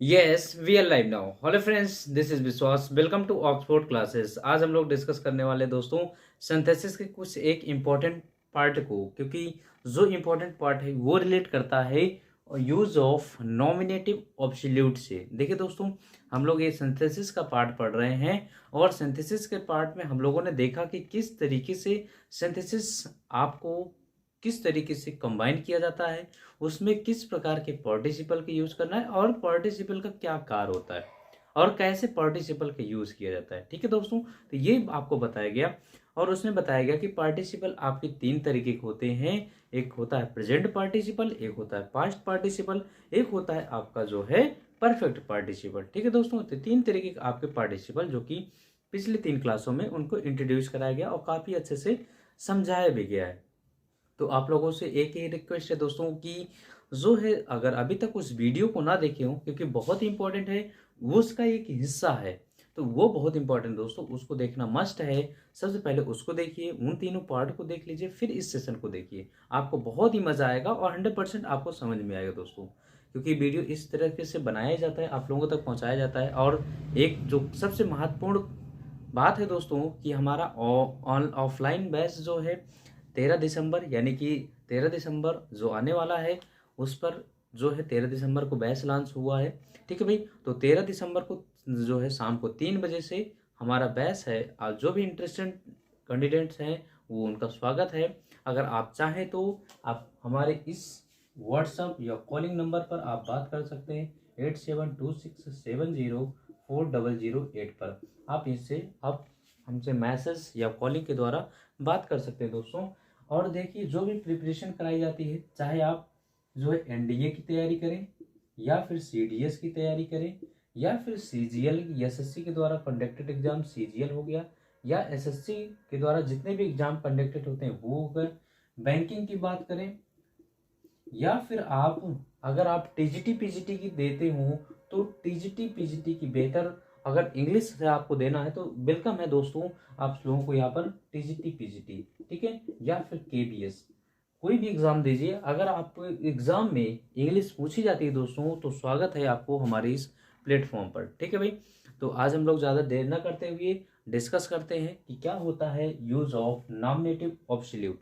Yes we are live now. Hello friends, this is Vishwas. Welcome to Oxford classes. आज हम लोग discuss करने वाले दोस्तों सिंथेसिस के कुछ एक इम्पॉर्टेंट पार्ट को, क्योंकि जो इम्पोर्टेंट पार्ट है वो रिलेट करता है यूज ऑफ नॉमिनेटिव ऑब्सोल्यूट से। देखिए दोस्तों, हम लोग ये सिंथेसिस का पार्ट पढ़ रहे हैं और सिंथेसिस के पार्ट में हम लोगों ने देखा कि किस तरीके से सिंथेसिस आपको किस तरीके से कंबाइन किया जाता है, उसमें किस प्रकार के पार्टिसिपल का यूज करना है और पार्टिसिपल का क्या कार्य होता है और कैसे पार्टिसिपल का यूज किया जाता है। ठीक है दोस्तों, तो ये आपको बताया गया और उसमें बताया गया कि पार्टिसिपल आपके तीन तरीके के होते हैं। एक होता है प्रेजेंट पार्टिसिपल, एक होता है पास्ट पार्टिसिपल, एक होता है आपका जो है परफेक्ट पार्टिसिपल। ठीक है दोस्तों, तो तीन तरीके के आपके पार्टिसिपल जो कि पिछले तीन क्लासों में उनको इंट्रोड्यूस कराया गया और काफ़ी अच्छे से समझाया भी गया है। तो आप लोगों से एक ही रिक्वेस्ट है दोस्तों कि जो है अगर अभी तक उस वीडियो को ना देखे हो, क्योंकि बहुत ही इंपॉर्टेंट है, वो उसका एक हिस्सा है, तो वो बहुत इंपॉर्टेंट दोस्तों, उसको देखना मस्ट है। सबसे पहले उसको देखिए, उन तीनों पार्ट को देख लीजिए, फिर इस सेशन को देखिए। आपको बहुत ही मजा आएगा और 100% आपको समझ में आएगा दोस्तों, क्योंकि वीडियो इस तरीके से बनाया जाता है, आप लोगों तक पहुंचाया जाता है। और एक जो सबसे महत्वपूर्ण बात है दोस्तों कि हमारा ऑफलाइन बैच जो है 13 दिसंबर, यानी कि 13 दिसंबर जो आने वाला है, उस पर जो है 13 दिसंबर को बैच लॉन्च हुआ है। ठीक है भाई, तो 13 दिसंबर को जो है शाम को 3 बजे से हमारा बैच है। और जो भी इंटरेस्टेड कैंडिडेट्स हैं वो उनका स्वागत है। अगर आप चाहें तो आप हमारे इस व्हाट्सएप या कॉलिंग नंबर पर आप बात कर सकते हैं 8726704008 पर। आप इससे आप हमसे मैसेज या कॉलिंग के द्वारा बात कर सकते हैं दोस्तों। और देखिए, जो भी प्रिपरेशन कराई जाती है, चाहे आप जो है एनडीए की तैयारी करें या फिर सीडीएस की तैयारी करें या फिर सीजीएल एसएससी के द्वारा कंडक्टेड एग्जाम सीजीएल हो गया, या एसएससी के द्वारा जितने भी एग्जाम कंडक्टेड होते हैं वो हो गए, बैंकिंग की बात करें, या फिर आप अगर आप टीजीटी पीजीटी की देते हो तो टीजीटी पीजीटी की बेहतर अगर इंग्लिश से आपको देना है तो वेलकम है दोस्तों आप लोगों को यहाँ पर टीजीटी पीजीटी। ठीक है, या फिर केबीएस, कोई भी एग्जाम दीजिए। अगर आप एग्जाम में इंग्लिश पूछी जाती है दोस्तों तो स्वागत है आपको हमारे इस प्लेटफॉर्म पर। ठीक है भाई, तो आज हम लोग ज़्यादा देर न करते हुए डिस्कस करते हैं कि क्या होता है यूज ऑफ नॉमिनेटिव ऑब्सोल्यूट।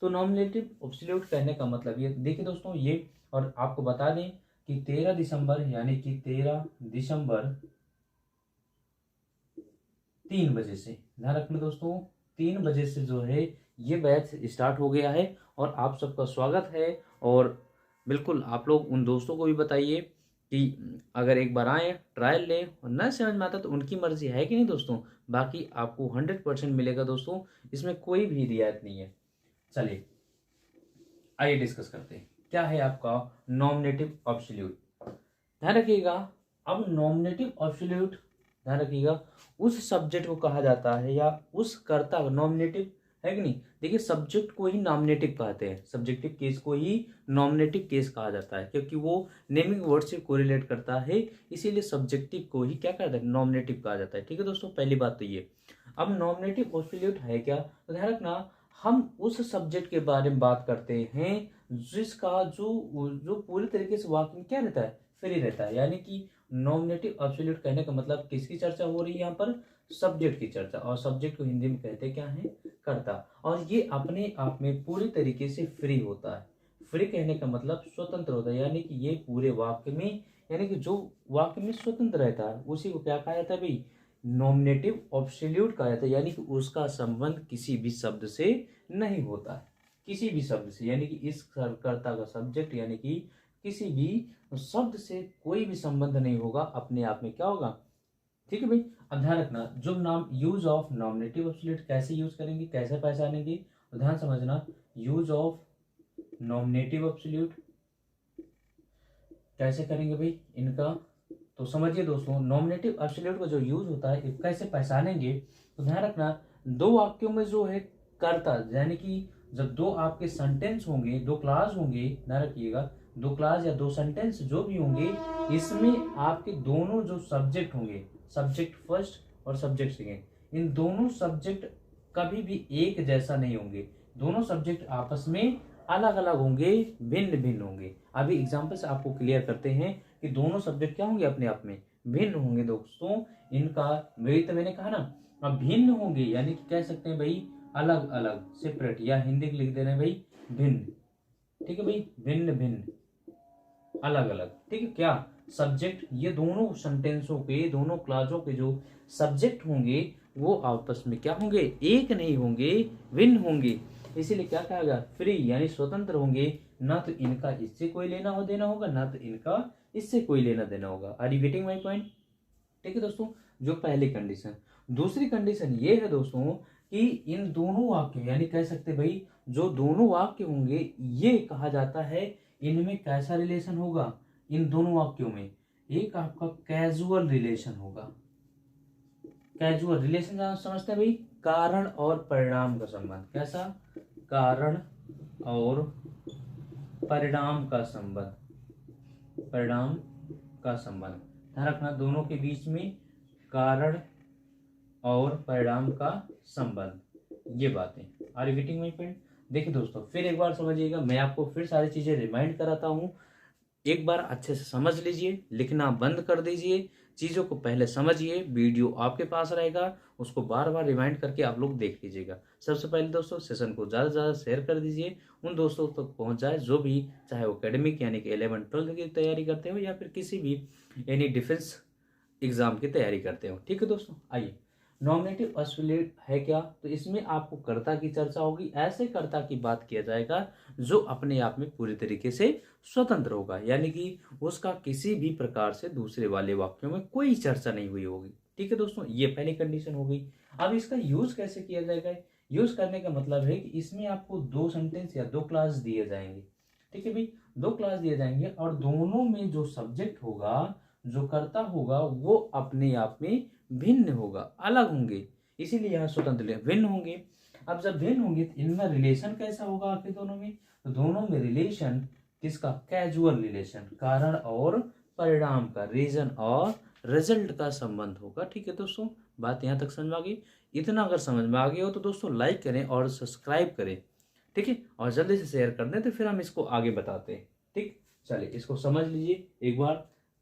तो नॉमिनेटिव ऑब्सोल्यूट कहने का मतलब ये देखिए दोस्तों, ये और आपको बता दें कि 13 दिसंबर, यानी कि 13 दिसंबर 3 बजे से, ध्यान रखना दोस्तों, 3 बजे से जो है ये बैच स्टार्ट हो गया है और आप सबका स्वागत है। और बिल्कुल आप लोग उन दोस्तों को भी बताइए कि अगर एक बार आए, ट्रायल लें और न समझ में आता तो उनकी मर्जी है कि नहीं दोस्तों, बाकी आपको 100% मिलेगा दोस्तों, इसमें कोई भी रियायत नहीं है। चलिए आइए डिस्कस करते हैं क्या है आपका नॉमिनेटिव ऑब्सोल्यूट। ध्यान रखिएगा, अब नॉमिनेटिव ऑब्सोल्यूट, ध्यान रखिएगा, उस सब्जेक्ट को कहा जाता है या उस कर्ता को नॉमिनेटिव है कि नहीं। देखिए, सब्जेक्ट को ही नॉमिनेटिव कहते हैं, सब्जेक्टिव केस को ही नॉमिनेटिव केस कहा जाता है, क्योंकि वो नेमिंग वर्ड से कोरिलेट करता है, इसीलिए सब्जेक्टिव को ही क्या कहते हैं, नॉमिनेटिव कहा जाता है। ठीक है दोस्तों, पहली बात तो ये। अब नॉमिनेटिव ऑब्सोल्यूट है क्या, तो ध्यान रखना, हम उस सब्जेक्ट के बारे में बात करते हैं जिसका जो जो पूरी तरीके से वाक्य में क्या रहता है, फ्री रहता है। यानी कि नॉमिनेटिव एब्सोल्यूट कहने का मतलब किसकी चर्चा हो रही है यहाँ पर, सब्जेक्ट की चर्चा। और सब्जेक्ट को हिंदी में कहते क्या है, कर्ता। और ये अपने आप में पूरी तरीके से फ्री होता है। फ्री कहने का मतलब स्वतंत्र होता है, यानी कि ये पूरे वाक्य में, यानी कि जो वाक्य में स्वतंत्र रहता है उसी को क्या कहा जाता है भाई, नॉमिनेटिव एब्सोल्यूट कहा जाता है। यानी कि उसका संबंध किसी भी शब्द से नहीं होता है, किसी भी शब्द से, यानी कि इस कर्ता का सब्जेक्ट यानी कि किसी भी शब्द से कोई भी संबंध नहीं होगा, अपने आप में क्या होगा। ठीक है भाई, अब ध्यान रखना, जो नाम यूज ऑफ नॉमिनेटिव एब्सोल्यूट कैसे यूज करेंगे, कैसे पहचानेंगे, तो ध्यान समझना, यूज ऑफ नॉमिनेटिव एब्सोल्यूट कैसे करेंगे भाई इनका, तो समझिए दोस्तों, नॉमिनेटिव एब्सोल्यूट का जो यूज होता है कैसे पहचानेंगे, तो ध्यान रखना, दो वाक्यों में जो है कर्ता, यानी कि जब दो आपके सेंटेंस होंगे, दो क्लास होंगे, ध्यान रखिएगा, दो क्लास या दो सेंटेंस जो भी होंगे, इसमें आपके दोनों जो सब्जेक्ट होंगे, सब्जेक्ट फर्स्ट और सब्जेक्ट सेकेंड, इन दोनों सब्जेक्ट कभी भी एक जैसा नहीं होंगे। दोनों सब्जेक्ट आपस में अलग अलग होंगे, भिन्न भिन्न होंगे। अभी एग्जाम्पल से आपको क्लियर करते हैं कि दोनों सब्जेक्ट क्या होंगे, अपने आप में भिन्न होंगे दोस्तों। इनका वही तो मैंने कहा ना, अब भिन्न होंगे यानी कि कह सकते हैं भाई अलग अलग, सेपरेट, या हिंदी लिख दे रहे हैं भाई भिन्न। ठीक है भाई, भिन्न भिन्न, अलग अलग। ठीक है, क्या सब्जेक्ट, ये दोनों सेंटेंसों के, दोनों क्लासों के जो सब्जेक्ट होंगे वो आपस में क्या होंगे, एक नहीं होंगे, भिन्न होंगे। इसीलिए क्या कहा गया, फ्री यानी स्वतंत्र होंगे, ना तो इनका इससे कोई लेना हो देना होगा, ना तो इनका इससे कोई लेना देना होगा। Are you getting my point? ठीक है दोस्तों, जो पहली कंडीशन। दूसरी कंडीशन ये है दोस्तों कि इन दोनों वाक्य यानी कह सकते भाई जो दोनों वाक्य होंगे, ये कहा जाता है इनमें कैसा रिलेशन होगा, इन दोनों वाक्यों में एक आपका कैजुअल रिलेशन होगा। कैजुअल रिलेशन समझते हैं भाई, कारण और परिणाम का संबंध। कैसा? कारण और परिणाम का संबंध, परिणाम का संबंध। ध्यान रखना, दोनों के बीच में कारण और परिणाम का संबंध, ये बातें। Are you getting my point? देखिए दोस्तों, फिर एक बार समझिएगा, मैं आपको फिर सारी चीजें रिमाइंड कराता हूँ। एक बार अच्छे से समझ लीजिए, लिखना बंद कर दीजिए, चीज़ों को पहले समझिए, वीडियो आपके पास रहेगा, उसको बार बार रिमाइंड करके आप लोग देख लीजिएगा। सबसे पहले दोस्तों सेशन को ज़्यादा से ज़्यादा शेयर कर दीजिए, उन दोस्तों तक पहुंच जाए जो भी, चाहे वो एकेडमिक यानी कि 11th-12th की तैयारी करते हो या फिर किसी भी यानी डिफेंस एग्जाम की तैयारी करते हो। ठीक है दोस्तों, आइए, नॉमिनेटिव अस्फिलेट है क्या, तो इसमें आपको कर्ता की चर्चा होगी। ऐसे कर्ता की बात किया जाएगा जो अपने आप में पूरी तरीके से स्वतंत्र होगा, यानी कि उसका किसी भी प्रकार से दूसरे वाले वाक्यों में कोई चर्चा नहीं हुई होगी। ठीक है दोस्तों, ये पहली कंडीशन हो गई। अब इसका यूज कैसे किया जाएगा? यूज करने का मतलब है कि इसमें आपको दो सेंटेंस या दो क्लास दिए जाएंगे। ठीक है भाई, दो क्लास दिए जाएंगे और दोनों में जो सब्जेक्ट होगा, जो कर्ता होगा, वो अपने आप में भिन्न होगा, अलग होंगे, इसीलिए यहाँ स्वतंत्र भिन्न होंगे। अब जब भिन्न होंगे तो इनमें रिलेशन कैसा होगा आखिर दोनों में, तो दोनों में रिलेशन किसका, कैजुअल रिलेशन, कारण और परिणाम का, रीजन और रिजल्ट का संबंध होगा। ठीक है दोस्तों, बात यहाँ तक समझ में आ गई? इतना अगर समझ में आ गई हो तो दोस्तों लाइक करें और सब्सक्राइब करें। ठीक है, और जल्दी से शेयर कर दें तो फिर हम इसको आगे बताते हैं। ठीक, चलिए इसको समझ लीजिए एक बार,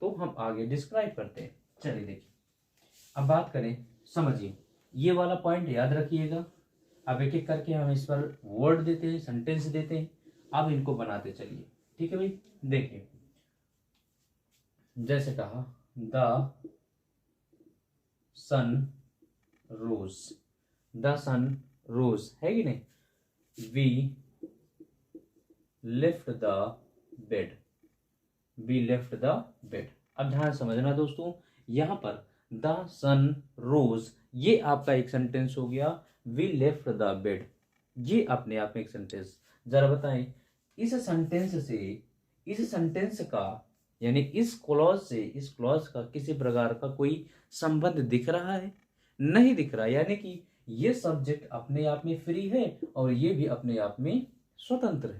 तो हम आगे डिस्क्राइब करते हैं। चलिए देखिए, अब बात करें, समझिए ये वाला पॉइंट याद रखिएगा। अब एक एक करके हम इस पर वर्ड देते हैं, सेंटेंस देते हैं, अब इनको बनाते चलिए। ठीक है भाई, देखिए जैसे कहा, the sun rose, the sun रोज है कि नहीं, we left the bed, we left the bed. अब ध्यान समझना दोस्तों, यहां पर द सन रोज ये आपका एक सेंटेंस हो गया, वी लेफ्ट द बेड ये अपने आप में एक सेंटेंस। जरा बताएं, इस सेंटेंस से, इस सेंटेंस का यानी इस क्लॉज से इस क्लॉज का किसी प्रकार का कोई संबंध दिख रहा है? नहीं दिख रहा, यानी कि ये सब्जेक्ट अपने आप में फ्री है और ये भी अपने आप में स्वतंत्र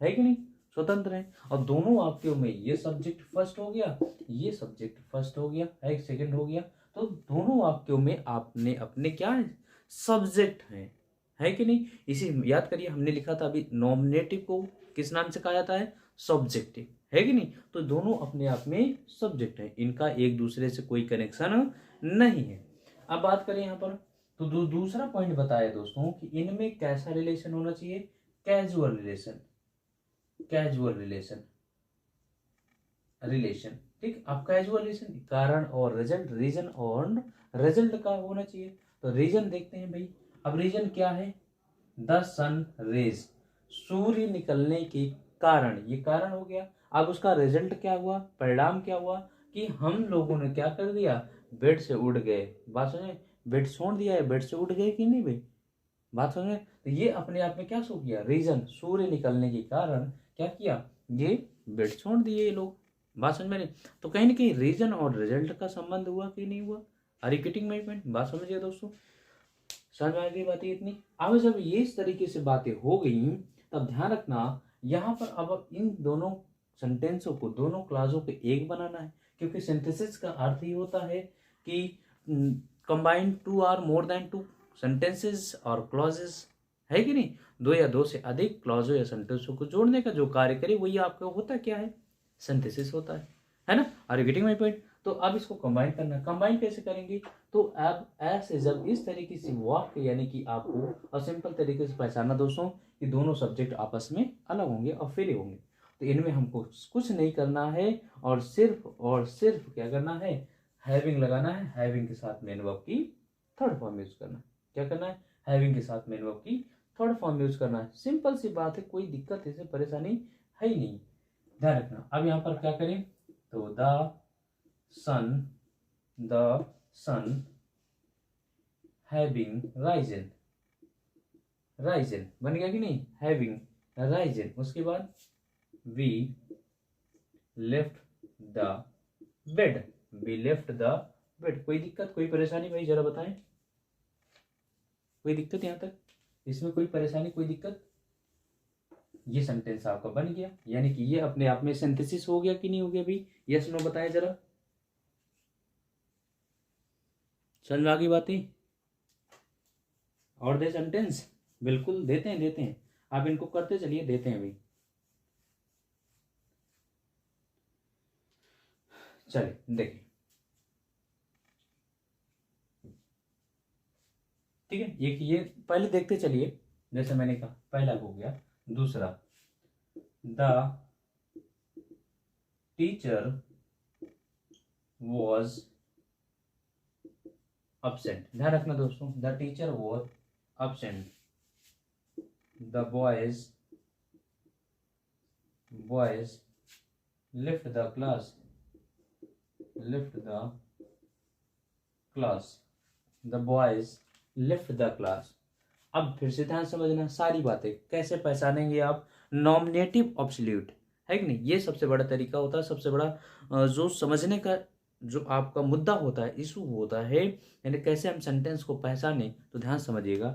है कि नहीं, स्वतंत्र है। और दोनों वाक्यों में ये सब्जेक्ट फर्स्ट हो गया, ये सब्जेक्ट फर्स्ट हो गया, एक सेकंड हो गया, तो दोनों वाक्यों में आपने अपने क्या है, सब्जेक्ट है कि नहीं। इसी याद करिए, हमने लिखा था अभी नॉमिनेटिव को किस नाम से कहा जाता है, सब्जेक्टिव, है कि नहीं। तो दोनों अपने आप में सब्जेक्ट है, इनका एक दूसरे से कोई कनेक्शन नहीं है। अब बात करें यहाँ पर, तो दूसरा पॉइंट बताया दोस्तों कि इनमें कैसा रिलेशन होना चाहिए, casual relation, casual relation, relation. ठीक, अब कैजुअल रिलेशन कारण और रिजल्ट, रीजन और रिजल्ट का होना चाहिए। तो रीजन देखते हैं भाई, अब रीजन क्या है, द सन रेज, सूर्य निकलने के कारण, ये कारण हो गया। अब उसका रिजल्ट क्या हुआ, परिणाम क्या हुआ, कि हम लोगों ने क्या कर दिया, बेड से उड़ गए। बात समझे, बेड छोड़ दिया है, बेड से उड़ गए कि नहीं भाई, बात समझे। तो ये अपने आप में क्या सो किया, रीजन, सूर्य निकलने के कारण क्या किया, ये बेड छोड़ दिए ये लोग। बात समझ में नहीं, तो कहीं ना कहीं रीजन और रिजल्ट का संबंध हुआ कि नहीं हुआ। Are you getting my point? बात समझिए दोस्तों, समझ में आ गई बातें इतनी। अब जब ये इस तरीके से बातें हो गई, तब ध्यान रखना यहाँ पर अब इन दोनों सेंटेंसों को, दोनों क्लासों को एक बनाना है, क्योंकि सिंथेसिस का अर्थ ही होता है कि combine two or more than two sentences or clauses, है कि नहीं। दो या दो से अधिक क्लॉजों या सेंटेंसों को जोड़ने का जो कार्य करे वही आपका होता क्या है, सिंथेसिस होता है ना। Are you getting my point. तो अब इसको कंबाइन करना, कंबाइन कैसे करेंगे, तो अब ऐसे जब इस तरीके से वाक्य यानी कि आपको सिंपल तरीके से पहचानना दोस्तों कि दोनों सब्जेक्ट आपस में अलग होंगे और फेले होंगे, तो इनमें हमको कुछ नहीं करना है और सिर्फ क्या करना है, हैविंग लगाना है, हैविंग के साथ मेन वर्ब की थर्ड फॉर्म यूज करना है। क्या करना है, हैविंग के साथ मेन वर्ब की थर्ड फॉर्म यूज करना है। सिंपल सी बात है, कोई दिक्कत इससे परेशानी है ही नहीं, ध्यान रखना। अब यहाँ पर क्या करें, तो the sun having risen, risen बन गया कि नहीं, हैविंग राइजन। उसके बाद we left the bed, we left the bed. कोई दिक्कत, कोई परेशानी भाई जरा बताएं, कोई दिक्कत यहां तक, इसमें कोई परेशानी, कोई दिक्कत। ये सेंटेंस आपका बन गया, यानी कि ये अपने आप में सिंथेसिस हो गया कि नहीं हो गया भाई, यस नो बताएं जरा, समझ आ गई बातें। और दे सेंटेंस, बिल्कुल देते हैं देते हैं, आप इनको करते चलिए, देते हैं भाई। चलिए देखिए, ठीक है, ये पहले देखते चलिए। जैसे मैंने कहा पहला हो गया, दूसरा द टीचर वॉज absent, ध्यान रखना दोस्तों, the teacher was absent, the boys left the class, left the class, the boys left the class। अब फिर से ध्यान समझना, सारी बातें कैसे पहचानेंगे आप, नॉमिनेटिव ऑब्सोल्यूट है कि नहीं, ये सबसे बड़ा तरीका होता है, सबसे बड़ा जो समझने का जो आपका मुद्दा होता है, इशू होता है, यानी कैसे हम सेंटेंस को पहचाने। तो ध्यान समझिएगा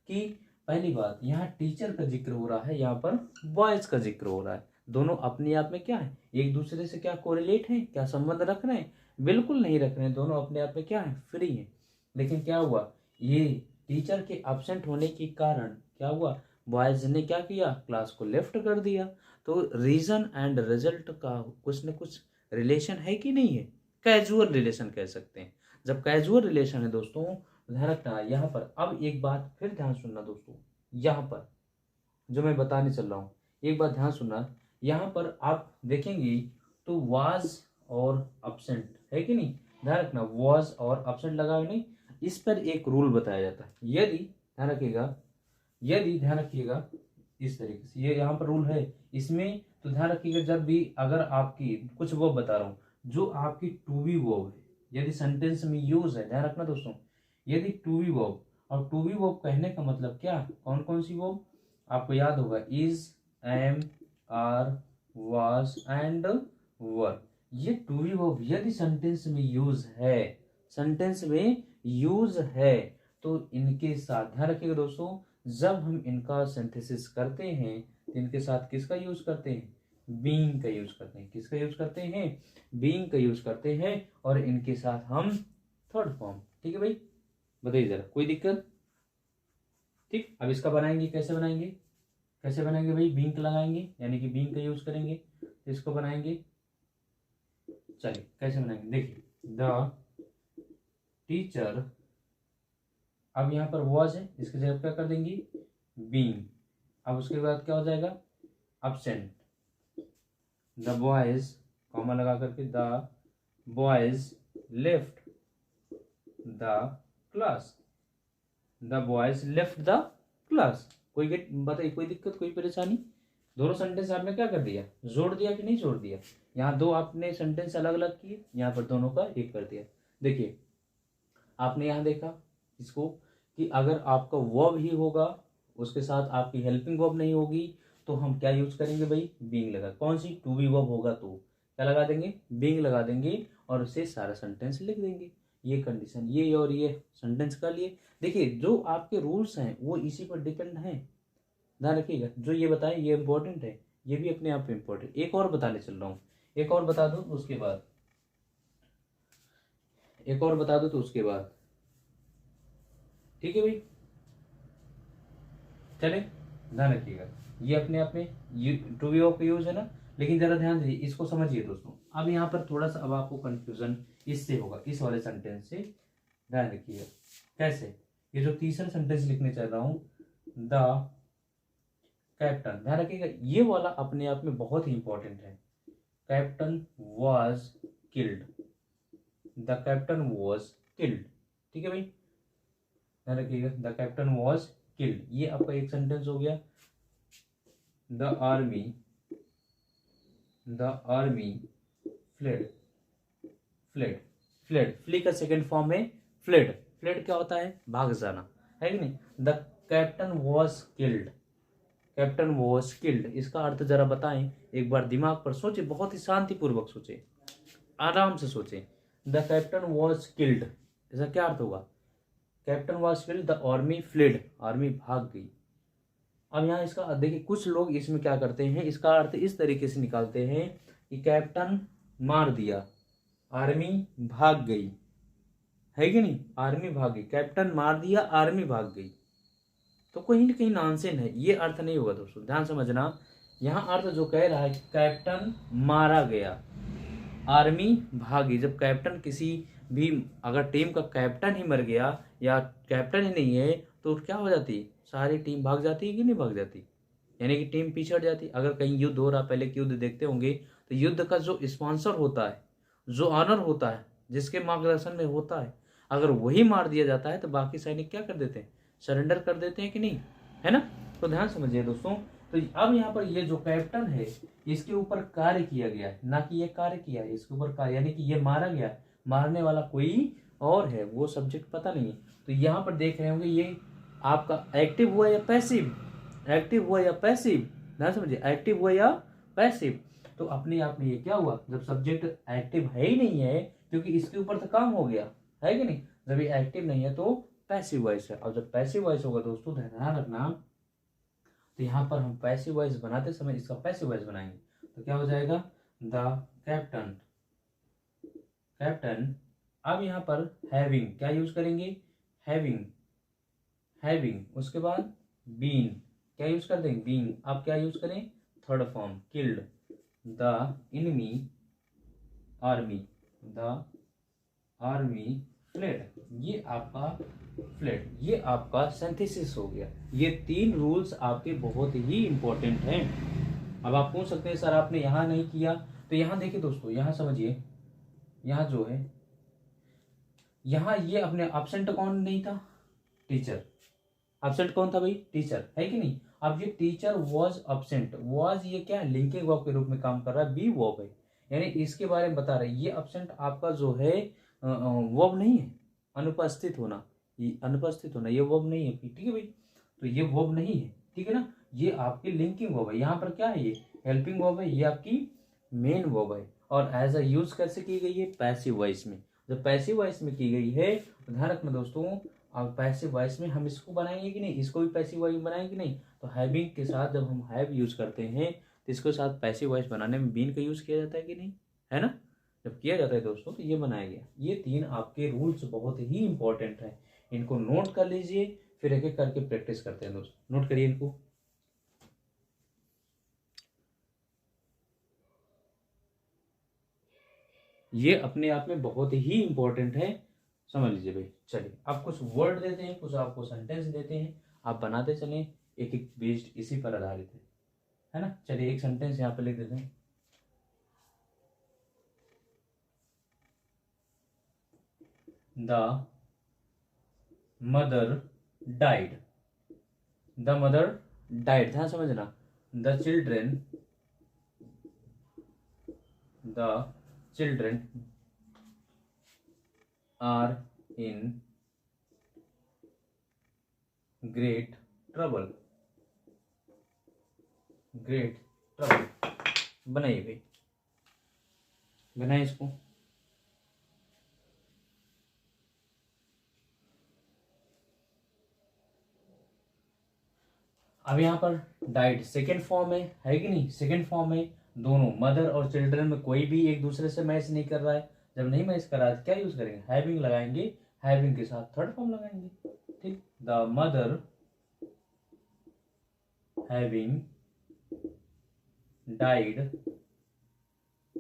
कि पहली बात, यहाँ टीचर का जिक्र हो रहा है, यहाँ पर बॉयज का जिक्र हो रहा है, दोनों अपने आप में क्या है, एक दूसरे से क्या कोरिलेट है, क्या संबंध रख रहे हैं, बिल्कुल नहीं रख रहे हैं, दोनों अपने आप में क्या है, फ्री है। लेकिन क्या हुआ, ये टीचर के एब्सेंट होने के कारण क्या हुआ, बॉयज ने क्या किया, क्लास को लेफ्ट कर दिया। तो रीजन एंड रिजल्ट का कुछ न कुछ रिलेशन है कि नहीं है, कैजुअल रिलेशन कह सकते हैं। जब कैजुअल रिलेशन है दोस्तों, ध्यान रखना यहाँ पर। अब एक बात फिर ध्यान सुनना दोस्तों, यहाँ पर जो मैं बताने चल रहा हूँ, एक बात ध्यान सुनना, यहाँ पर आप देखेंगे तो वाज और अब्सेंट है कि नहीं, ध्यान रखना, वाज और अब्सेंट लगा है नहीं, इस पर एक रूल बताया जाता है। यदि ध्यान रखिएगा, यदि ध्यान रखिएगा इस तरीके से, ये यहाँ पर रूल है इसमें, तो ध्यान रखिएगा जब भी अगर आपकी कुछ वो बता रहा हूँ जो आपकी टू बी वर्ब है, यदि सेंटेंस में यूज है, ध्यान रखना दोस्तों, यदि टू बी वर्ब, और टू बी वर्ब कहने का मतलब क्या, कौन कौन सी वर्ब आपको याद होगा, is, am, are, was and were. ये टू बी वर्ब यदि सेंटेंस में यूज है, सेंटेंस में यूज है, तो इनके साथ ध्यान रखिएगा दोस्तों, जब हम इनका सिंथेसिस करते हैं तो इनके साथ किसका यूज करते हैं, बीइंग का यूज करते हैं, किसका यूज करते हैं, बीइंग का यूज करते हैं, और इनके साथ हम थर्ड फॉर्म। ठीक है भाई, बताइए जरा, कोई दिक्कत। ठीक, अब इसका बनाएंगे, कैसे बनाएंगे, कैसे बनाएंगे भाई, बीइंग लगाएंगे यानी कि बीइंग का यूज करेंगे, तो इसको बनाएंगे। चलिए कैसे बनाएंगे, देखिए, द टीचर, अब यहाँ पर वॉज है, इसकी जगह क्या कर देंगे, बीइंग। अब उसके बाद क्या हो जाएगा, absent, द बॉयज, कॉमा लगा करके, the boys left the class, the boys left the class. कोई बताइए, कोई दिक्कत, कोई परेशानी। दोनों सेंटेंस आपने क्या कर दिया, जोड़ दिया कि नहीं जोड़ दिया, यहाँ दो आपने सेंटेंस अलग अलग किए, यहाँ पर दोनों का एक कर दिया। देखिए आपने यहाँ देखा इसको कि अगर आपका वर्ब ही होगा, उसके साथ आपकी हेल्पिंग वर्ब नहीं होगी, तो हम क्या यूज करेंगे भाई, बीइंग लगा, कौन सी, टू बी वर्ब होगा तो क्या लगा देंगे, बीइंग लगा देंगे, और उसे सारा सेंटेंस लिख देंगे। ये कंडीशन, ये और ये सेंटेंस कर लिए। देखिए जो आपके रूल्स हैं वो इसी पर डिपेंड हैं, ध्यान रखिएगा, जो ये बताएं ये इंपॉर्टेंट है, ये भी अपने आप में इंपॉर्टेंट। एक और बताने चल रहा हूँ, एक और बता दो तो उसके बाद, एक और बता दो तो उसके बाद, ठीक है भाई। चले, ध्यान रखिएगा, ये अपने आप में टू बी ऑफ यूज है ना, लेकिन जरा ध्यान दीजिए, इसको समझिए दोस्तों। अब यहाँ पर थोड़ा सा अब आपको कंफ्यूजन इससे होगा, इस वाले सेंटेंस से, ध्यान रखिएगा। कैसे? ये जो तीसरा सेंटेंस लिखने चाह रहा हूं, द कैप्टन, ध्यान रखिएगा, ये वाला अपने आप में बहुत ही इंपॉर्टेंट है। Captain was killed, the captain was killed, ठीक है भाई, ध्यान रखिएगा, द कैप्टन वॉज किल्ड, ये आपका एक सेंटेंस हो गया। The army fled, fled, fled, flee का सेकेंड फॉर्म है फ्लेड, फ्लेड क्या होता है? भाग जाना, है कि नहीं। The captain was killed, captain was killed, इसका अर्थ जरा बताएं, एक बार दिमाग पर सोचे, बहुत ही शांतिपूर्वक सोचे, आराम से सोचे। द कैप्टन वॉज किल्ड, इसका क्या अर्थ होगा? Captain was killed, the army fled, army भाग गई। अब यहाँ इसका देखिए, कुछ लोग इसमें क्या करते हैं, इसका अर्थ इस तरीके से निकालते हैं कि कैप्टन मार दिया, आर्मी भाग गई, है कि नहीं, आर्मी भाग गई, कैप्टन मार दिया, आर्मी भाग गई, तो कहीं ना कहीं नॉनसेंस है, ये अर्थ नहीं होगा दोस्तों, ध्यान समझना। यहाँ अर्थ जो कह रहा है, कैप्टन मारा गया, आर्मी भागी। जब कैप्टन किसी भी, अगर टीम का कैप्टन ही मर गया या कैप्टन ही नहीं है, तो क्या हो जाती? सारी टीम भाग जाती है कि नहीं भाग जाती, यानी कि टीम पीछे हट जाती। अगर कहीं युद्ध हो रहा, पहले के युद्ध देखते होंगे, तो युद्ध का जो स्पॉन्सर होता है, जो ऑनर होता है, जिसके मार्गदर्शन में होता है, अगर वही मार दिया जाता है, तो बाकी सैनिक क्या कर देते हैं? सरेंडर कर देते हैं कि नहीं, है ना। तो ध्यान समझिए दोस्तों, तो अब यहाँ पर ये जो कैप्टन है, इसके ऊपर कार्य किया गया है, ना कि ये कार्य किया है, इसके ऊपर कार्य, यानी कि ये मारा गया, मारने वाला कोई और है, वो सब्जेक्ट पता नहीं है। तो यहाँ पर देख रहे होंगे, ये आपका एक्टिव हुआ या पैसिव, एक्टिव हुआ या पैसिव, ध्यान समझिए, एक्टिव हुआ या पैसिव। तो अपने आप में ये क्या हुआ, जब सब्जेक्ट एक्टिव है ही नहीं है, क्योंकि इसके ऊपर तो काम हो गया, है कि नहीं, जब ये एक्टिव नहीं है तो पैसिव वॉइस है। और जब पैसिव वॉइस होगा दोस्तों, ध्यान रखना, तो यहाँ पर हम पैसिव वॉइस बनाते समय इसका पैसिव वॉइस बनाएंगे, तो क्या हो जाएगा? The captain, captain. अब यहाँ पर हैविंग क्या यूज करेंगे? हैविंग, हैविंग, उसके बाद बीन क्या यूज कर देंगे? बीन। अब क्या यूज करें? Third form, killed, the enemy army, the army fled, ये आपका फ्लेड, ये आपका सिंथेसिस हो गया। ये तीन रूल्स आपके बहुत ही इंपॉर्टेंट हैं। अब आप पूछ सकते हैं सर आपने यहाँ नहीं किया, तो यहाँ देखिए दोस्तों, यहाँ समझिए, यहाँ जो है, यहाँ ये अपने एब्सेंट कौन नहीं था? टीचर। एब्सेंट कौन था भाई? टीचर, है कि नहीं। अब ये टीचर वॉज एब्सेंट, वॉज ये क्या है? लिंकिंग वर्ब के रूप में काम कर रहा है, बी वर्ब है, यानी इसके बारे में बता रहे हैं। ये एब्सेंट आपका जो है वर्ब नहीं है, अनुपस्थित होना, ये अनुपस्थित होना, ये वर्ब नहीं है, ठीक है भाई, तो ये वर्ब नहीं है, ठीक है ना। ये आपकी लिंकिंग वर्ब है, यहाँ पर क्या है? ये हेल्पिंग वर्ब है, ये आपकी मेन वर्ब है। और एज अ यूज कैसे की गई है? पैसिव वॉइस में। जब पैसिव वॉइस में की गई है, तो ध्यान रखना दोस्तों, अब पैसिव वॉइस में हम इसको बनाएंगे कि नहीं, इसको भी पैसिव वॉइस बनाएंगे कि नहीं। तो हैविंग के साथ जब हम हैव यूज करते हैं, तो इसके साथ पैसिव वॉइस बनाने में बीन का यूज किया जाता है कि नहीं, है ना। जब किया जाता है दोस्तों, तो ये बनाया गया। ये तीन आपके रूल्स बहुत ही इंपॉर्टेंट है, इनको नोट कर लीजिए, फिर एक एक करके प्रैक्टिस करते हैं दोस्तों, नोट करिए इनको। ये अपने आप में बहुत ही इंपॉर्टेंट है, समझ लीजिए भाई। चलिए, आप कुछ वर्ड देते हैं, कुछ आपको सेंटेंस देते हैं, आप बनाते चलें, एक एक बेस्ड इसी पर आधारित है ना। चलिए, एक सेंटेंस यहाँ पे लिख देते हैं, the mother died, the mother died, ध्यान समझना, the children are in great trouble, great trouble. बनाइए भाई, बनाइए इसको। अब यहाँ पर डाइड सेकेंड फॉर्म है कि नहीं, सेकेंड फॉर्म है, दोनों मदर और चिल्ड्रन में कोई भी एक दूसरे से मैच नहीं कर रहा है। जब नहीं मैच कर रहा है, क्या यूज करेंगे? हैविंग लगाएंगे, हैविंग के साथ थर्ड फॉर्म लगाएंगे, ठीक। The mother having died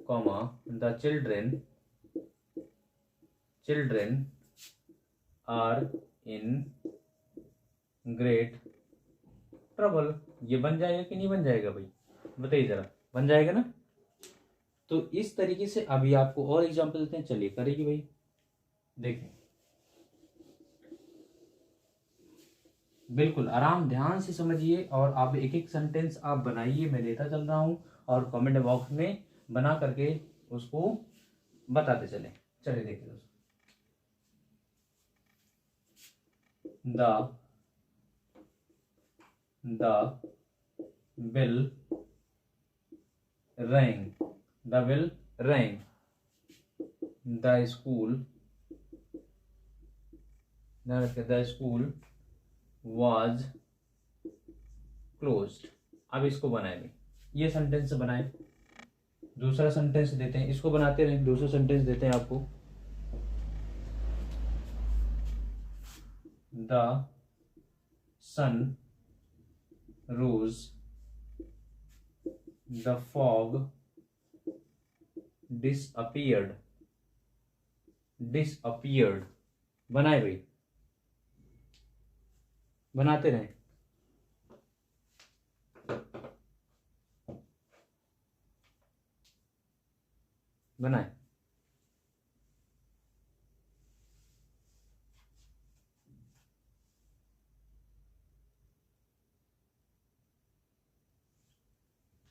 comma the children are in great trouble. ये बन जाएगा कि नहीं बन जाएगा भाई, बताइए जरा, बन जाएगा ना। तो इस तरीके से अभी आपको और एग्जांपल देते हैं, चलिए करेगी भाई, देखें बिल्कुल आराम ध्यान से समझिए और आप एक एक सेंटेंस आप बनाइए, मैं देता चल रहा हूं और कमेंट बॉक्स में बना करके उसको बताते चले। चलिए देखिए दोस्तों, the bill rang the bell rang the school was closed। अब इसको बनाए भी, ये सेंटेंस बनाए, दूसरा सेंटेंस देते हैं, इसको बनाते रहे, दूसरा सेंटेंस देते हैं आपको, the sun rose the fog disappeared। बनाए भाई, बनाते रहे, बनाए।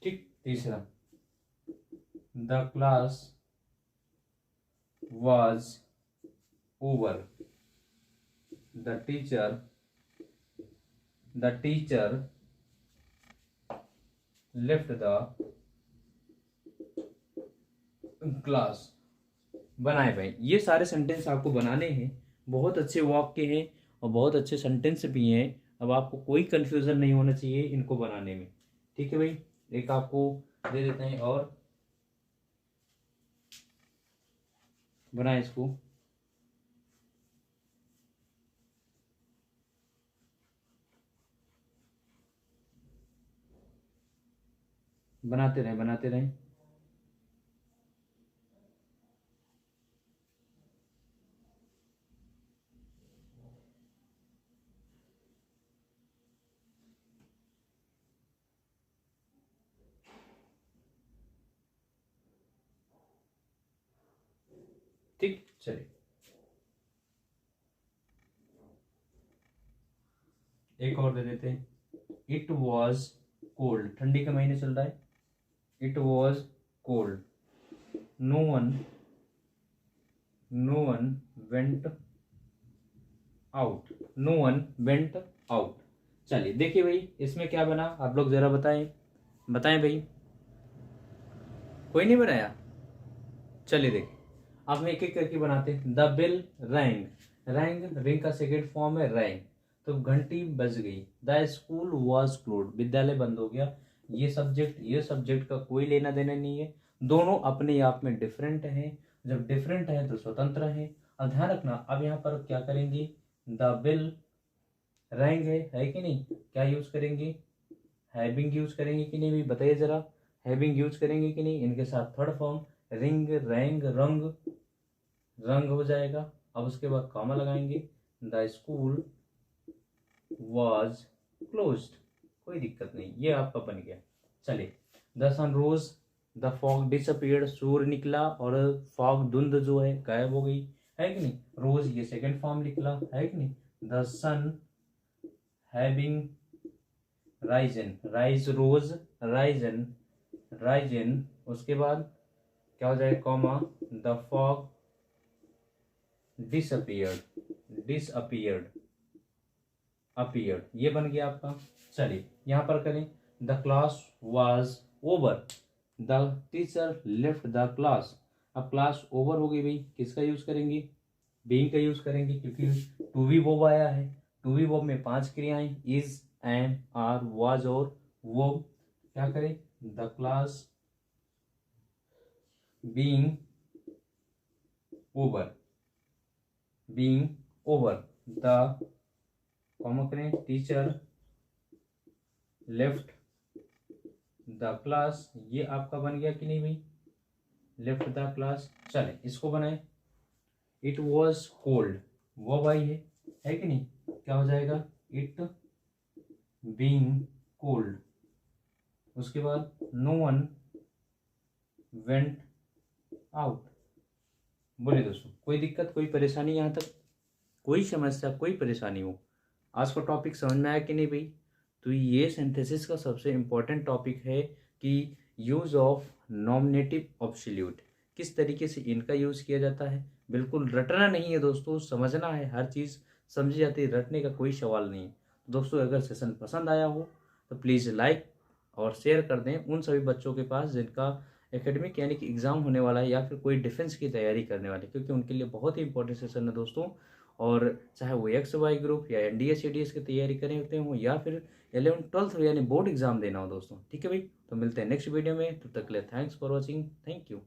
ठीक, तीसरा, the class was over the teacher left the class। बनाए भाई, ये सारे सेंटेंस आपको बनाने हैं, बहुत अच्छे वाक्य हैं और बहुत अच्छे सेंटेंस भी हैं। अब आपको कोई कंफ्यूजन नहीं होना चाहिए इनको बनाने में, ठीक है भाई। एक आपको दे देते हैं और बनाए इसको, बनाते रहें बनाते रहें। ठीक, चलिए एक और दे देते हैं, इट वॉज कोल्ड, ठंडी का महीने चल रहा है, it was cold, no one went out. चलिए देखिए भाई, इसमें क्या बना, आप लोग जरा बताएं भाई, कोई नहीं बनाया। चलिए देखिए, अब हम एक एक करके बनाते हैं। द बेल रिंग का सेकेंड फॉर्म है रैंग, तो घंटी बज गई। द स्कूल वॉज क्लोज्ड, विद्यालय बंद हो गया। ये सब्जेक्ट का कोई लेना देना नहीं है, दोनों अपने आप में डिफरेंट हैं, जब डिफरेंट है तो स्वतंत्र है। और ध्यान रखना, अब यहाँ पर क्या करेंगे, द बिल रैंग है कि नहीं, क्या यूज करेंगे, हैविंग यूज करेंगे कि नहीं भी, बताइए जरा, हैविंग यूज करेंगे कि नहीं। इनके साथ थर्ड फॉर्म रिंग रैंग रंग हो जाएगा। अब उसके बाद कॉमा लगाएंगे, द स्कूल वॉज क्लोज्ड, कोई दिक्कत नहीं, ये आपका बन गया। चलिए, the sun rose the fog disappeared, सूर्य निकला और फॉग धुंध जो है गायब हो गई, है कि नहीं। रोज ये सेकंड फॉर्म निकला, है कि नहीं। The sun having rise rose risen, उसके बाद क्या हो जाएगा, कॉमा द फॉग डिसअपीयर्ड, ये बन गया आपका। चलिए यहां पर करें, the class was over the teacher left the class. अब क्लास ओवर हो गई भाई, किसका यूज करेंगे, बीइंग का यूज करेंगे, क्योंकि टू बी वर्ब आया है। टू बी वर्ब में 5 क्रियाएं, इज, एम, आर, वाज और वो। क्या करें, the class being over the comma करें, टीचर लेफ्ट द क्लास, ये आपका बन गया कि नहीं भाई, लेफ्ट द क्लास। चले इसको बनाए, इट वॉज कोल्ड, वो भाई है कि नहीं, क्या हो जाएगा, इट बीइंग कोल्ड। उसके बाद नो वन वेंट आउट। बोलिए दोस्तों, कोई दिक्कत, कोई परेशानी, यहाँ तक कोई समस्या, कोई परेशानी हो? आज का टॉपिक समझ में आया कि नहीं भाई? तो ये सिंथेसिस का सबसे इम्पोर्टेंट टॉपिक है कि यूज़ ऑफ नॉमिनेटिव ऑब्सोल्यूट, किस तरीके से इनका यूज़ किया जाता है। बिल्कुल रटना नहीं है दोस्तों, समझना है, हर चीज़ समझी जाती है, रटने का कोई सवाल नहीं है। तो दोस्तों अगर सेशन पसंद आया हो तो प्लीज़ लाइक और शेयर कर दें उन सभी बच्चों के पास जिनका एकेडमिक यानी कि एग्ज़ाम होने वाला है या फिर कोई डिफेंस की तैयारी करने वाले, क्योंकि उनके लिए बहुत ही इंपॉर्टेंट सेशन है दोस्तों। और चाहे वो एक्स वाई ग्रुप या एनडीए सीडीएस की तैयारी करें होते हो या फिर 11th 12th यानी बोर्ड एग्जाम देना हो दोस्तों। ठीक है भाई, तो मिलते हैं नेक्स्ट वीडियो में, तब तक के लिए thanks for watching, thank you.